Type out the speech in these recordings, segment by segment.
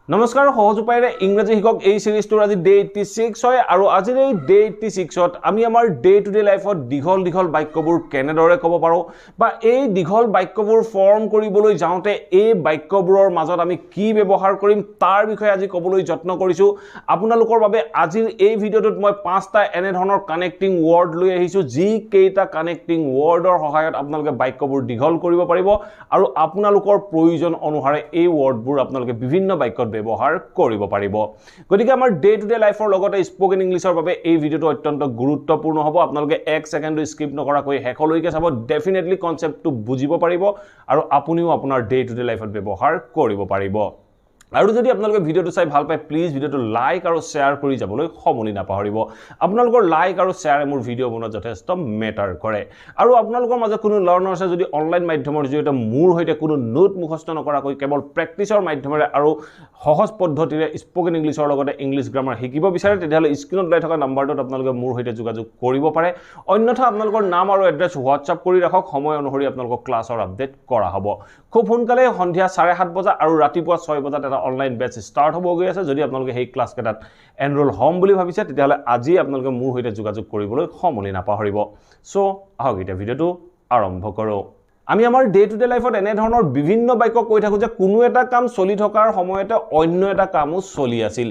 নমস্কাৰ সহজ উপায়েৰে ইংৰাজী শিকক এই সিৰিজটোৰ আজি ডে 86 হয় আৰু আজিৰ এই ডে 86ত আমি আমাৰ ডে টু ডে লাইফত দীঘল দীঘল বাক্যবোৰ কেনেদৰে ক'ব পাৰো বা এই দীঘল বাক্যবোৰ ফৰ্ম কৰিবলৈ যাওঁতে এই বাক্যবোৰৰ মাজত আমি কি ব্যৱহাৰ কৰিম তাৰ বিষয়ে আজি ক'বলৈ যত্ন কৰিছো আপোনালোকৰ বাবে আজিৰ এই ভিডিঅ'টোত মই পাঁচটা এনে ধৰণৰ কানেক্টিং ৱৰ্ড লৈ আহিছো যি কেইটা কানেক্টিং ৱৰ্ডৰ সহায়ত আপোনালোকে বাক্যবোৰ দীঘল কৰিব পাৰিব আৰু আপোনালোকৰ প্ৰয়োজন অনুসাৰে এই ৱৰ্ডবোৰ আপোনালোকে বিভিন্ন বাক্যত ব্যৱহাৰ কৰিব পাৰিব গতিকে আমাৰ ডে টু ডে লাইফৰ লগতে স্পোকেন ইংলিশৰ বাবে এই ভিডিঅটো অত্যন্ত গুৰুত্বপূৰ্ণ হ'ব আপোনালোকে এক সেকেন্ডো স্কিপ নকৰাকৈ হেকলৈকে চাব ডেফিনেটলি কনসেপ্টটো বুজিব পাৰিব আৰু আপুনিও আপোনাৰ ডে টু ডে লাইফত ব্যৱহাৰ কৰিব পাৰিব আৰু যদি আপোনালোকে ভিডিঅটো চাই ভাল পায় প্লিজ ভিডিঅটো লাইক আৰু শেয়াৰ কৰি যাবলৈ সমনি নাপাহৰিব আপোনালোকৰ লাইক আৰু শেয়াৰে মোৰ ভিডিঅ বনোৱা যথেষ্ট মেটাৰ কৰে আৰু আপোনালোকৰ মাজত কোনো লাৰ্নাৰ আছে যদি অনলাইন মাধ্যমৰ জৰিয়তে মোৰ হৈতে কোনো নোট মুখস্থ নকৰাকৈ কেৱল প্ৰেক্টিছৰ মাধ্যমেৰে আৰু সহজ পদ্ধতিৰে স্পোকেন ইংলিশৰ লগতে ইংলিশ গ্ৰামাৰ শিকিব বিচাৰে তেতিয়াহলে স্ক্ৰিনত লৈ থকা নম্বৰটোত আপোনালোকে মোৰ হৈতে যোগাযোগ কৰিব পাৰে অন্যথা আপোনালোকৰ নাম আৰু এড্ৰেছ হোৱাটছআপ কৰি ৰাখক সময় অনুসৰি আপোনালোকক ক্লাছৰ আপডেট কৰা হ'ব খুব সোনকালে সন্ধিয়া 7:30 বজা আৰু ৰাতিপুৱা 6 বজাত এটা অনলাইন বেচ স্টাৰ্ট হ'ব গৈ আছে যদি আপোনালোকে সেই ক্লাছ কেটাত এনৰোল হ'ম বুলি ভাবিছে তেতিয়াহলে আজি আপোনালোকে মোৰ হৈতে যোগাযোগ কৰিবলৈ সমনি নাপাহৰিব সো আহক এটা ভিডিঅটো আৰম্ভ কৰো আমি আমাৰ ডে টু ডে লাইফত এনে ধৰণৰ বিভিন্ন বাক্য কৈ থাকো যে কোনো এটা কাম চলি থকাৰ সময়তে অন্য এটা কামও চলি আছিল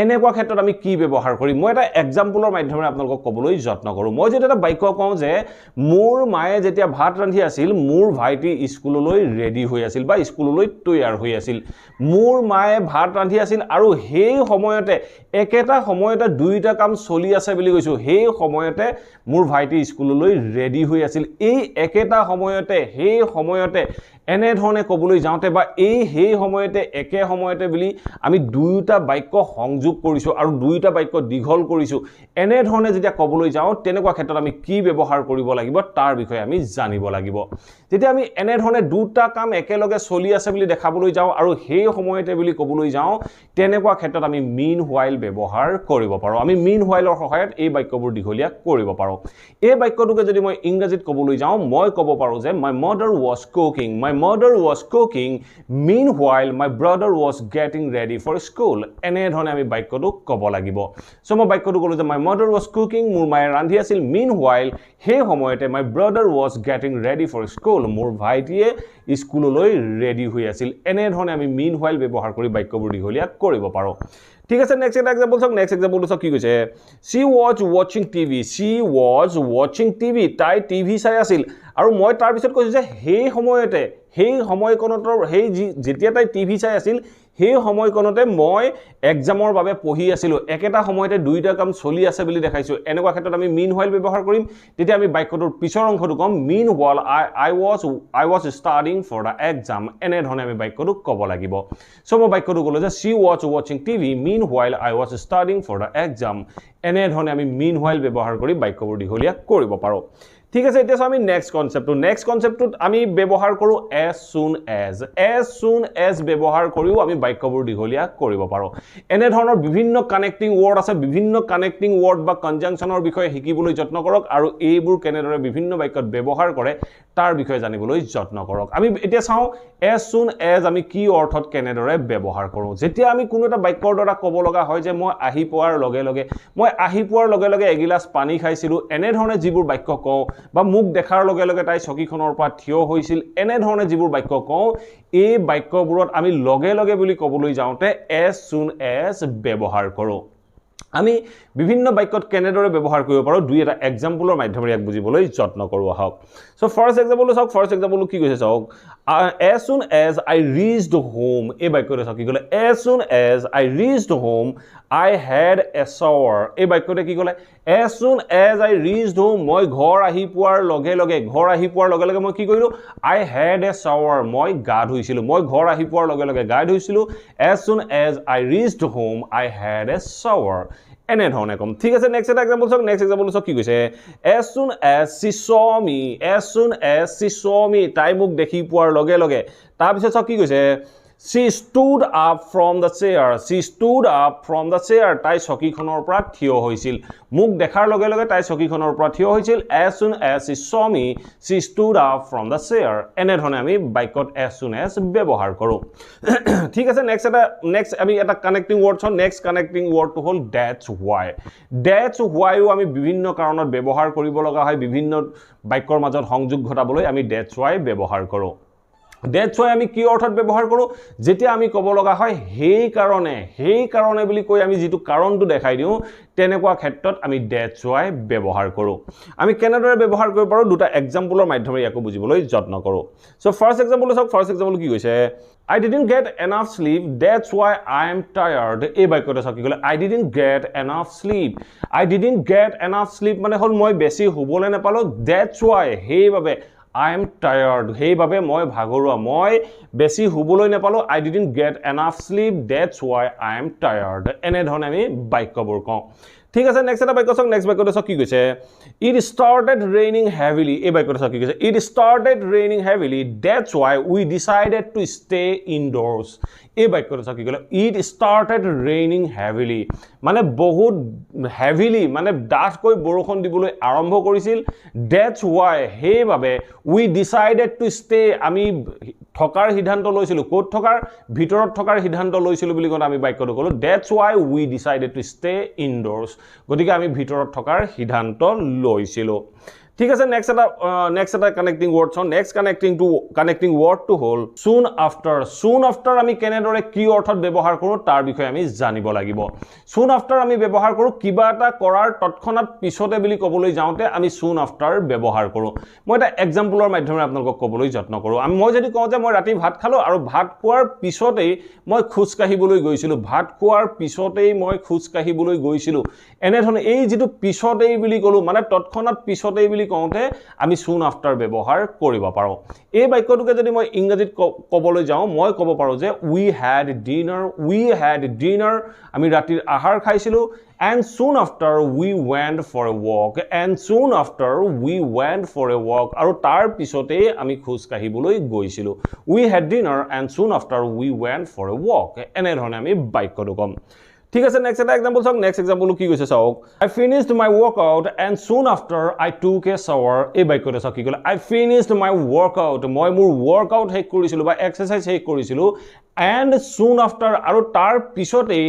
এনেকুৱা ক্ষেত্ৰত আমি কি ব্যৱহাৰ কৰিম মই এটা এক্সাম্পলৰ মাধ্যমেৰে আপোনালোকক ক'বলৈ যত্ন কৰো মই যেতিয়া এটা বাক্য কওঁ যে মোৰ মায়ে যেতিয়া ভাত ৰান্ধি আছিল মোৰ ভাইটি স্কুললৈ ৰেডি হৈ আছিল বা স্কুললৈ তৈয়াৰ হৈ আছিল মোৰ মায়ে ভাত ৰান্ধি আছিল আৰু সেই সময়তে একেটা সময়তে দুইটা কাম চলি আছে বুলি কৈছো সেই সময়তে মোৰ ভাইটি স্কুললৈ ৰেডি হৈ আছিল এই একেটা সময়তে সেই সময়তে এনে ধৰণে ক'বলৈ যাওঁতে বা এই সেই সময়তে একে সময়তে বুলি আমি দুইটা বাক্য সংযোগ কৰিছো আৰু দুইটা বাক্য দীঘল কৰিছো এনে ধৰণে যেতিয়া ক'বলৈ যাওঁ তেনেকুৱা ক্ষেত্ৰত আমি কি ব্যৱহাৰ কৰিব লাগিব তাৰ বিষয়ে আমি জানিব লাগিব যেতিয়া আমি এনে ধৰণে দুটা কাম একেলগে চলি আছে বুলি দেখাবলৈ যাওঁ আৰু সেই সময়তে বুলি ক'বলৈ যাওঁ তেনেকুৱা ক্ষেত্ৰত আমি মিন হোৱাইল ব্যৱহাৰ কৰিব পাৰো আমি মিন হোৱাইলৰ সহায়ত এই বাক্যবোৰ দীঘলীয়া কৰিব পাৰো এই বাক্যটোকে যদি মই ইংৰাজীত ক'বলৈ যাওঁ মই ক'ব পাৰো যে my mother was cooking meanwhile my brother was getting ready for school এনে ধৰণে আমি বাক্যটো ক'ব লাগিব সো মই বাক্যটো ক'লো যে my mother was cooking মোৰ মায়ে ৰান্ধি আছিল meanwhile সেই সময়তে my brother was getting ready for school মোৰ ভাইটিয়ে স্কুললৈ ৰেডি হৈ আছিল এনে ধৰণে আমি meanwhile ব্যৱহাৰ কৰি বাক্যবোৰ দীঘলীয়া কৰিব পাৰো ঠিক আছে নেক্সট এটা এক্সাম্পল চাওক নেক্সট এক্সাম্পলটো চাওক কি কৈছে she was watching TV তাই টিভি চাই আছিল আৰু মই তাৰ পিছত কৈছো যে সেই সময়তে সেই সময়কণতৰ সেই যেতিয়া তাই টিভি চাই আছিল সেই সময়কণতে মই এক্সামৰ বাবে পঢ়ি আছিল একেটা সময়তে দুইটা কাম চলি আছে বুলি দেখাইছো এনেকুৱা ক্ষেত্ৰত আমি মিন হোৱাইল ব্যৱহাৰ কৰিম তেতিয়া আমি বাক্যটোৰ পিছৰ অংশটো কম মিন while I was studying for the exam এনে ধৰণে আমি বাক্যটো ক'ব লাগিব সো মই বাক্যটো ক'লো যে she was watching TV meanwhile I was studying for the exam এনে ধৰণে আমি মিন হোৱাইল ব্যৱহাৰ কৰি বাক্যবোৰ দীঘলীয়া কৰিব পাৰো ঠিক আছে এতিয়া আমি নেক্সট কনসেপ্টটো আমি ব্যৱহাৰ কৰো as soon as ব্যৱহাৰ কৰিও আমি বাক্যবোৰ দীঘলীয়া কৰিব পাৰো এনে ধৰণৰ বিভিন্ন কানেক্টিং ৱৰ্ড আছে বিভিন্ন কানেক্টিং ৱৰ্ড বা কনজাংচনৰ বিষয়ে শিকিবলৈ যত্ন কৰক আৰু এইবোৰ কেনেদৰে বিভিন্ন বাক্যত ব্যৱহাৰ কৰে তাৰ বিষয়ে জানিবলৈ যত্ন কৰক আমি এতিয়া চাও as soon as আমি কি অৰ্থত কেনেদৰে ব্যৱহাৰ কৰো যেতিয়া আমি কোনো এটা বাক্যৰ দ্বাৰা ক'ব লগা হয় যে মই আহি পোৱাৰ লগে লগে এগিলাস পানী খাইছিলো এনে ধৰণে যিবোৰ বাক্য কওঁ বা মুখ দেখাৰ লগে লগে তাই চকীখনৰ পৰা থিয় হৈছিল এনে ধৰণে যিবোৰ বাক্য কওঁ এই বাক্যবোৰত আমি লগে লগে বুলি ক'বলৈ যাওঁতে as soon as ব্যৱহাৰ কৰো আমি বিভিন্ন বাক্যত কেনেদৰে ব্যৱহাৰ কৰিব পাৰো দুই এটা এক্সাম্পলৰ মাধ্যমেৰে ইয়াক বুজিবলৈ যত্ন কৰো আহক সো ফাৰ্স্ট এক্সাম্পলটো কি কৈছে চাওক as soon as I reached home এই বাক্যটো চাওক কি ক'লে as soon as I reached home I had a shower এই বাক্যটো কি ক'লে as soon as I reached home মই ঘৰ আহি পোৱাৰ লগে লগে মই কি কৰিলো I had a shower মই গা ধুইছিলো মই ঘৰ আহি পোৱাৰ লগে লগে গা ধুইছিলো as soon as I reached home I had a shower এনে ধৰণে কম ঠিক আছে নেক্সট এটা এক্সাম্পল চাওক কি কৈছে as soon as she saw me তাই মোক দেখি পোৱাৰ লগে লগে তাৰ পিছত চাওক কি কৈছে She stood up from the chair. She stood up from the chair. তাই চকীখনৰ পৰা থিয় হৈছিল মোক দেখাৰ লগে লগে তাই চকীখনৰ পৰা থিয় হৈছিল as soon as she saw me she stood up from the chair এনে ধৰণে আমি বাক্যত as soon as ব্যৱহাৰ কৰোঁ ঠিক আছে নেক্সট আমি এটা কানেক্টিং ৱৰ্ড চাওঁ নেক্সট কানেক্টিং ৱৰ্ডটো হ'ল that's why আমি বিভিন্ন কাৰণত ব্যৱহাৰ কৰিব লগা হয় বিভিন্ন বাক্যৰ মাজত সংযোগ ঘটাবলৈ আমি that's why ব্যৱহাৰ কৰোঁ That's why আমি কি অৰ্থত ব্যৱহাৰ কৰোঁ যেতিয়া আমি ক'ব লগা হয় হেই কাৰণে বুলি কৈ আমি যেটো কাৰণটো দেখাই দিওঁ তেনেকুৱা ক্ষেত্ৰত আমি that's why ব্যৱহাৰ কৰোঁ আমি কেনেদৰে ব্যৱহাৰ কৰিব পাৰোঁ দুটা এক্সাম্পলৰ মাধ্যমেৰে ইয়াক বুজিবলৈ যত্ন কৰোঁ সো ফাৰ্স্ট এক্সাম্পল চাওক ফাৰ্স্ট এক্সাম্পল কি কৈছে I didn't get enough sleep that's why I am tired এই বাক্যটো চাওক কি ক'লে I didn't get enough sleep মানে হ'ল মই বেছি শুবলৈ নাপালো that's why সেইভাবে I am tired সেইভাবে মই ভাগৰুৱা মই বেছি শুবলৈ নাপালো I didn't get enough sleep that's why I am tired এনে ধৰণে আমি বাক্যবোৰ কওঁ ঠিক আছে নেক্সট এটা বাক্য চাওক নেক্সট বাক্যটো চাওক কি কৈছে It started raining heavily এই বাক্যটো চাওক কি কৈছে It started raining heavily that's why we decided to stay indoors এই বাক্যটো চাওক কি ক'লে It started raining heavily মানে বহুত heavily মানে ডাঠকৈ বৰষুণ দিবলৈ আৰম্ভ কৰিছিল that's why সেইভাবে we decided to stay আমি থকাৰ সিদ্ধান্ত লৈছিলো কোত থকাৰ ভিতৰত থকাৰ সিদ্ধান্ত লৈছিলো বুলি কোন আমি বাক্যটো ক'লো that's why we decided to stay indoors গতিকে আমি ভিতৰত থকাৰ সিদ্ধান্ত লৈছিলো ঠিক আছে নেক্সট এটা কানেক্টিং ৱৰ্ড চাওঁ নেক্সট কানেক্টিং ৱৰ্ডটো হ'ল soon after আমি কেনেদৰে কি অৰ্থত ব্যৱহাৰ কৰোঁ তাৰ বিষয়ে আমি জানিব লাগিব soon after আমি ব্যৱহাৰ কৰোঁ কিবা এটা কৰাৰ তৎক্ষণাত পিছতে বুলি ক'বলৈ যাওঁতে আমি soon after ব্যৱহাৰ কৰোঁ মই এটা এক্সাম্পলৰ মাধ্যমেৰে আপোনালোকক ক'বলৈ যত্ন কৰোঁ মই যদি কওঁ যে মই ৰাতি ভাত খালো আৰু ভাত খোৱাৰ পিছতেই মই খোজ কাঢ়িবলৈ গৈছিলো এনে ধৰণে এই যেটো পিছতেই বুলি ক'লো মানে তৎক্ষণাত পিছতেই বুলি কওঁতে আমি soon after ব্যৱহাৰ কৰিব পাৰোঁ এই বাক্যটোকে যদি মই ইংৰাজীত ক'বলৈ যাওঁ মই ক'ব পাৰোঁ যে we had dinner আমি ৰাতিৰ আহাৰ খাইছিলো and soon after we went for a walk আৰু তাৰ পিছতে আমি খোজ কাঢ়িবলৈ গৈছিলো we had dinner and soon after we went for a walk এনে ধৰণে আমি বাক্যটো ক'ম ঠিক আছে নেক্সট এটা এক্সাম্পল চাওক নেক্সট এক্সাম্পল কি কৈছে চাওক I finished my workout and soon after I took a shower এই বাক্যটো চাওক কি ক'লে I finished my workout মই মোৰ workout শেষ কৰিছিলো বা এক্সাৰসাইজ শেষ কৰিছিলো and soon after আৰু তাৰ পিছতে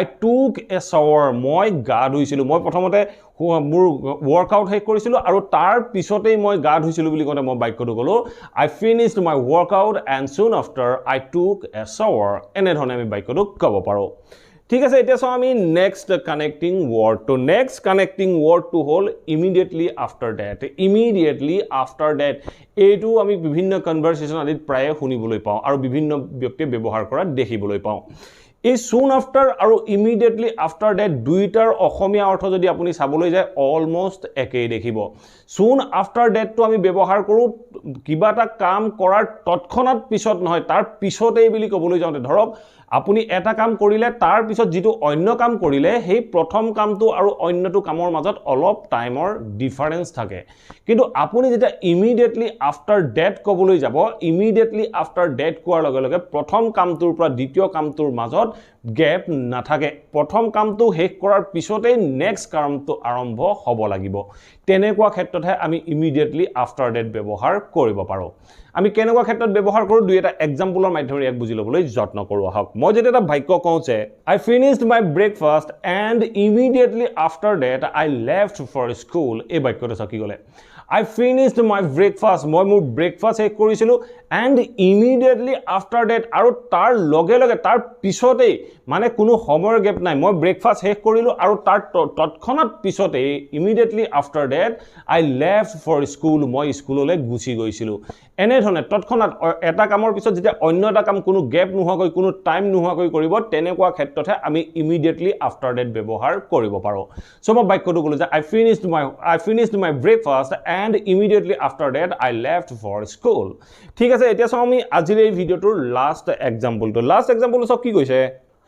I took a shower মই গা ধুইছিলো মই প্ৰথমতে মোৰ workout শেষ কৰিছিলো আৰু তাৰ পিছতে মই গা ধুইছিলো বুলি কোনে মই বাক্যটো ক'লো I finished my workout and soon after I took a shower এনে ধৰণে আমি বাক্যটো ক'ব পাৰোঁ ঠিক আছে এতিয়া চাও আমি নেক্সট কানেক্টিং ৱৰ্ডটো হ'ল immediately after that এইটো আমি বিভিন্ন কনভাৰসেচন আদিত প্ৰায় শুনিবলৈ পাওঁ আৰু বিভিন্ন ব্যক্তি ব্যৱহাৰ কৰা দেখিবলৈ পাওঁ এই soon after আৰু immediately after that দুইটাৰ অসমীয়া অৰ্থ যদি আপুনি চাবলৈ যায় অলমোস্ট একেই দেখিব soon after that টো আমি ব্যৱহাৰ কৰো কিবা এটা কাম কৰাৰ তৎক্ষণাত পিছত নহয় তাৰ পিছতেই বুলি ক'বলৈ যাওঁতে ধৰক আপুনি এটা কাম কৰিলে তাৰ পিছত যেটো অন্য কাম কৰিলে সেই প্ৰথম কামটো আৰু অন্যটো কামৰ মাজত অলপ টাইমৰ ডিফাৰেন্স থাকে কিন্তু আপুনি যেটা immediately after that ক'বলৈ যাব immediately after that কোৱাৰ লগে লগে প্ৰথম কামটোৰ পৰা দ্বিতীয় কামটোৰ মাজত গ্যাপ নাথাকে প্ৰথম কামটো শেষ কৰাৰ পিছতে নেক্সট কামটো আৰম্ভ হ'ব লাগিব তেনেকুৱা ক্ষেত্ৰতহে আমি immediately after that ব্যৱহাৰ কৰিব পাৰোঁ আমি কেনেকুৱা ক্ষেত্ৰত ব্যৱহাৰ কৰোঁ দুই এটা এক্সাম্পলৰ মাধ্যমেৰে ইয়াক বুজি ল'বলৈ যত্ন কৰোঁ আহক মই যদি এটা বাক্য কওঁ যে I finished my breakfast and immediately after that I left for school এই বাক্যটো চাকি গলে I finished my breakfast মই মোৰ ব্ৰেকফাষ্ট শেষ কৰিছিলো and immediately after that আৰু তাৰ লগে লগে তাৰ পিছতে মানে কোনো সময়ৰ গ্যাপ নাই মই ব্ৰেকফাষ্ট শেষ কৰিলো আৰু তাৰ তৎক্ষণাত পিছতে immediately after that I left for school মই স্কুললৈ গুচি গৈছিলো এনে ধৰণে তৎক্ষণাত এটা কামৰ পিছত যেতিয়া অন্য এটা কাম কোনো গ্যাপ নোহোৱাকৈ কোনো টাইম নোহোৱাকৈ কৰিব তেনেকুৱা ক্ষেত্ৰতে আমি immediately after that ব্যৱহাৰ কৰিব পাৰোঁ সো মই বাক্যটো ক'লো যে I finished my breakfast and immediately after that I left for school ঠিক আছে এতিয়া চাও আমি আজিৰ এই ভিডিওটোৰ লাষ্ট এক্সাম্পলটো সব কি কৈছে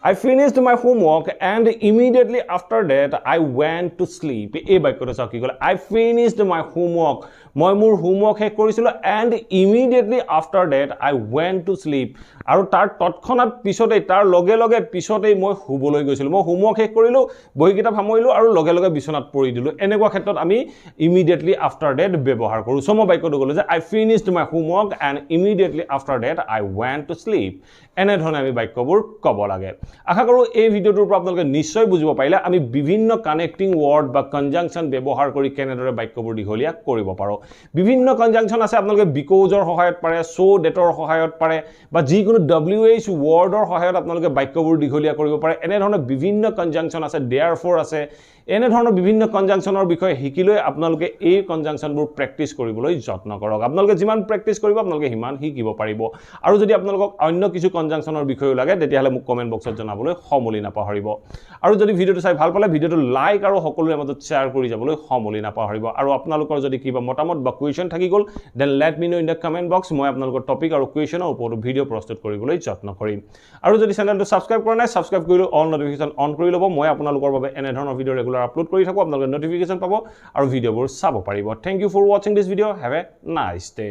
I finished my homework and immediately after that I went to sleep এই বাক্যটো চাও কি ক'লে I finished my homework মই মোৰ হোমৱৰ্ক শেষ কৰিছিলোঁ and immediately after that I went to sleep আৰু তাৰ তৎক্ষণাত পিছতেই তাৰ লগে লগে পিছতেই মই শুবলৈ গৈছিলোঁ মই হোমৱৰ্ক শেষ কৰিলোঁ বহি কিতাপ সামৰিলোঁ আৰু লগে লগে বিচনাত পৰি দিলোঁ এনেকুৱা ক্ষেত্ৰত আমি ইমিডিয়েটলি আফটাৰ ডেট ব্যৱহাৰ কৰোঁ চ' মই বাক্যটো ক'লোঁ যে I finished my homework and immediately after that I went to sleep এনেধৰণে আমি বাক্যবোৰ ক'ব লাগে আশা কৰোঁ এই ভিডিঅ'টোৰ পৰা আপোনালোকে নিশ্চয় বুজিব পাৰিলে আমি বিভিন্ন কানেক্টিং ৱৰ্ড বা কনজাংচন ব্যৱহাৰ কৰি কেনেদৰে বাক্যবোৰ দীঘলীয়া কৰিব পাৰোঁ বিভিন্ন কনজাংচন আছে আপোনালোকে বিক'জৰ সহায়ত পাৰে চ' ডেটৰ সহায়ত পাৰে বা যিকোনো WH ৱৰ্ডৰ সহায়ত আপোনালোকে বাক্যবোৰ দীঘলীয়া কৰিব পাৰে এনেধৰণৰ বিভিন্ন কনজাংচন আছে দেয়াৰফৰ আছে এনেধৰণৰ বিভিন্ন কনজাংচনৰ বিষয়ে শিকিলৈ আপোনালোকে এই কনজাংচনবোৰ প্ৰেক্টিছ কৰিবলৈ যত্ন কৰক আপোনালোকে যিমান প্ৰেক্টিছ কৰিব আপোনালোকে সিমান শিকিব পাৰিব আৰু যদি আপোনালোকক অন্য কিছু কনজাংচনৰ বিষয়ে লাগে তেতিয়াহ'লে মোক কমেণ্ট বক্সত জনাবলৈ সমলি নাপাহৰিব আৰু যদি ভিডিঅ'টো চাই ভাল পালে ভিডিঅ'টো লাইক আৰু সকলোৰে মাজত শ্বেয়াৰ কৰি যাবলৈ সমলি নাপাহৰিব আৰু আপোনালোকৰ যদি কিবা মতামত বা কুৱেশ্যন থাকি গ'ল then let me know in the comment box মই আপোনালোকৰ টপিক আৰু কুৱেশ্যনৰ ওপৰত ভিডিঅ' প্ৰস্তুত কৰিবলৈ যত্ন কৰিম আৰু যদি চেনেলটো ছাবস্ক্ৰাইব কৰা নাই ছাবস্ক্ৰাইব কৰি অল নটিফিকেশ্যন অন কৰি ল'ব মই আপোনালোকৰ বাবে এনেধৰণৰ ভিডিঅ' ৰেগুলাৰ আপলোড কৰি থাকোঁ আপোনালোকে নটিফিকেশ্যন পাব আৰু ভিডিঅ'বোৰ চাব পাৰিব থেংক ইউ ফৰ ৱাচিং this video' have a nice day